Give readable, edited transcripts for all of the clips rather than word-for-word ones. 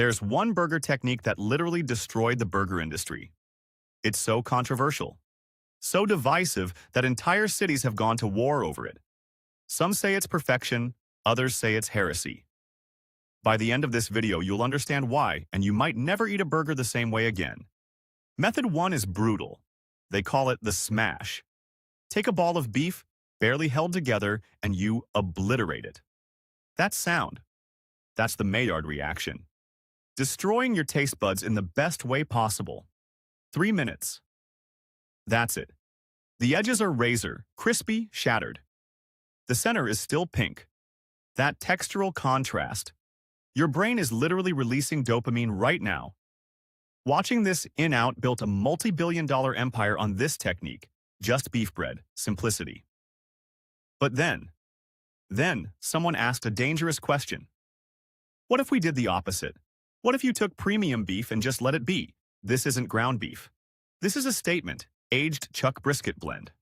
There's one burger technique that literally destroyed the burger industry. It's so controversial, so divisive that entire cities have gone to war over it. Some say it's perfection, others say it's heresy. By the end of this video, you'll understand why, and you might never eat a burger the same way again. Method 1 is brutal. They call it the smash. Take a ball of beef, barely held together, and you obliterate it. That's sound. That's the Maillard reaction. Destroying your taste buds in the best way possible. 3 minutes. That's it. The edges are razor, crispy, shattered. The center is still pink. That textural contrast. Your brain is literally releasing dopamine right now. Watching this In-Out built a multi-billion-dollar empire on this technique. Just beef bread, simplicity. But then someone asked a dangerous question. What if we did the opposite? What if you took premium beef and just let it be? This isn't ground beef. This is a statement, aged chuck brisket blend.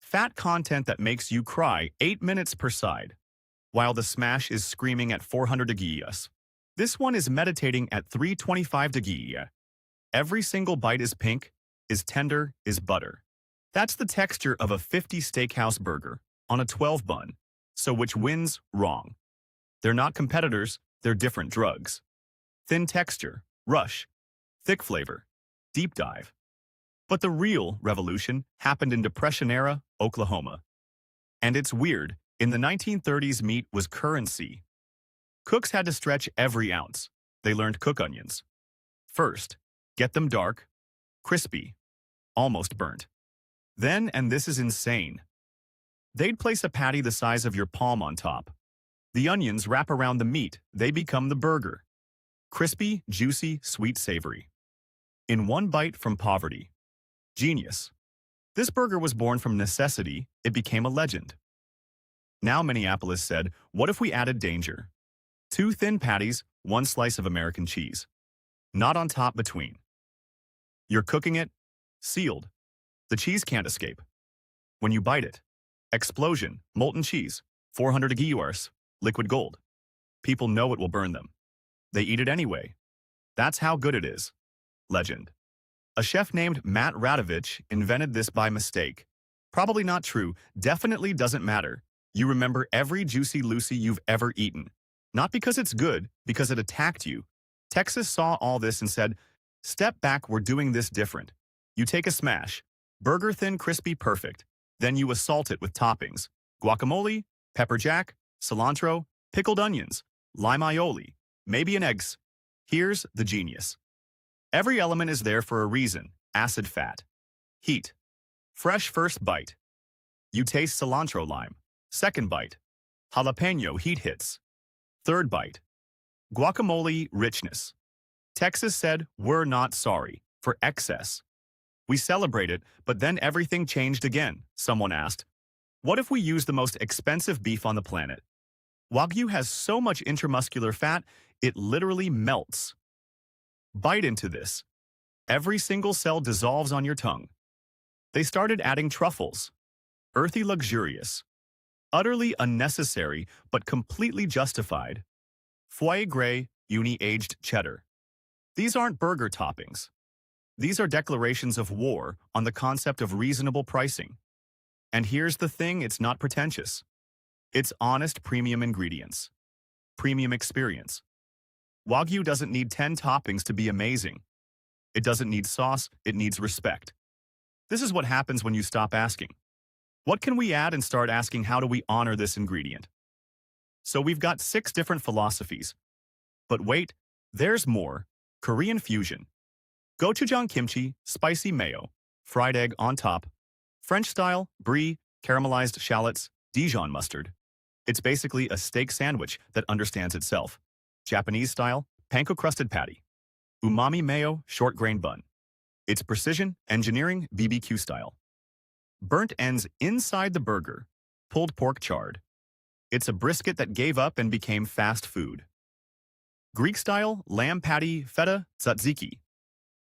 Fat content that makes you cry 8 minutes per side, while the smash is screaming at 400 degrees. This one is meditating at 325 degrees. Every single bite is pink, is tender, is butter. That's the texture of a 50 steakhouse burger on a 12 bun. So which wins? Wrong. They're not competitors, they're different drugs. Thin texture, rush. Thick flavor, deep dive. But the real revolution happened in Depression-era Oklahoma. And it's weird, in the 1930s meat was currency. Cooks had to stretch every ounce. They learned cook onions. First, get them dark, crispy, almost burnt. Then, and this is insane, they'd place a patty the size of your palm on top. The onions wrap around the meat, they become the burger. Crispy, juicy, sweet, savory. In one bite from poverty. Genius. This burger was born from necessity, it became a legend. Now Minneapolis said, what if we added danger? 2 thin patties, 1 slice of American cheese. Not on top between. You're cooking it, sealed. The cheese can't escape. When you bite it, explosion, molten cheese, 400 degrees, liquid gold. People know it will burn them. They eat it anyway. That's how good it is. Legend. A chef named Matt Radovich invented this by mistake. Probably not true, definitely doesn't matter. You remember every Juicy Lucy you've ever eaten. Not because it's good, because it attacked you. Texas saw all this and said, step back, we're doing this different. You take a smash, burger thin, crispy, perfect. Then you assault it with toppings. Guacamole, pepper jack, cilantro, pickled onions, lime aioli, maybe an eggs. Here's the genius. Every element is there for a reason. Acid, fat, heat. Fresh first bite. You taste cilantro, lime. Second bite. Jalapeno, heat hits. Third bite. Guacamole, richness. Texas said, we're not sorry for excess. We celebrate it, but then everything changed again. Someone asked, what if we use the most expensive beef on the planet? Wagyu has so much intramuscular fat, it literally melts. Bite into this. Every single cell dissolves on your tongue. They started adding truffles. Earthy, luxurious. Utterly unnecessary, but completely justified. Foie gras, uni-aged cheddar. These aren't burger toppings. These are declarations of war on the concept of reasonable pricing. And here's the thing, it's not pretentious. It's honest premium ingredients. Premium experience. Wagyu doesn't need 10 toppings to be amazing. It doesn't need sauce, it needs respect. This is what happens when you stop asking, what can we add, and start asking, how do we honor this ingredient? So we've got 6 different philosophies. But wait, there's more. Korean fusion. Gochujang kimchi, spicy mayo, fried egg on top. French style, brie, caramelized shallots, Dijon mustard. It's basically a steak sandwich that understands itself. Japanese style, panko-crusted patty. Umami mayo, short grain bun. It's precision engineering, BBQ style. Burnt ends inside the burger, pulled pork charred. It's a brisket that gave up and became fast food. Greek style, lamb patty, feta, tzatziki.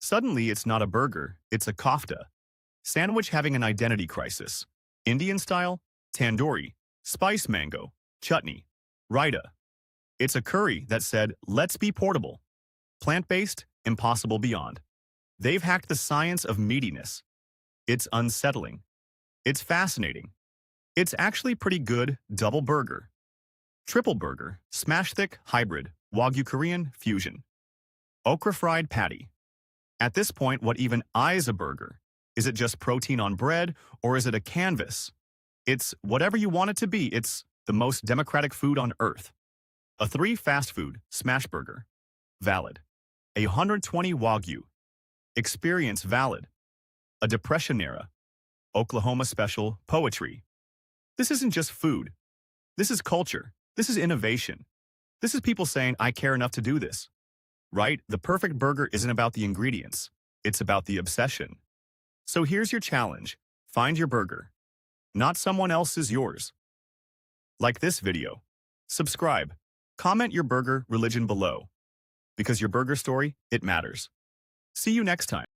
Suddenly it's not a burger, it's a kofta. Sandwich having an identity crisis. Indian style, tandoori, spice mango, chutney, raita. It's a curry that said, let's be portable. Plant-based, impossible beyond. They've hacked the science of meatiness. It's unsettling. It's fascinating. It's actually pretty good double burger. Triple burger, smash thick, hybrid, Wagyu Korean, fusion. Okra fried patty. At this point, what even is a burger? Is it just protein on bread, or is it a canvas? It's whatever you want it to be. It's the most democratic food on earth. A 3 fast food, smash burger. Valid. A 120 Wagyu. Experience valid. A Depression era. Oklahoma special, poetry. This isn't just food. This is culture. This is innovation. This is people saying, I care enough to do this. Right? The perfect burger isn't about the ingredients. It's about the obsession. So here's your challenge. Find your burger. Not someone else's, yours. Like this video. Subscribe. Comment your burger religion below. Because your burger story, it matters. See you next time.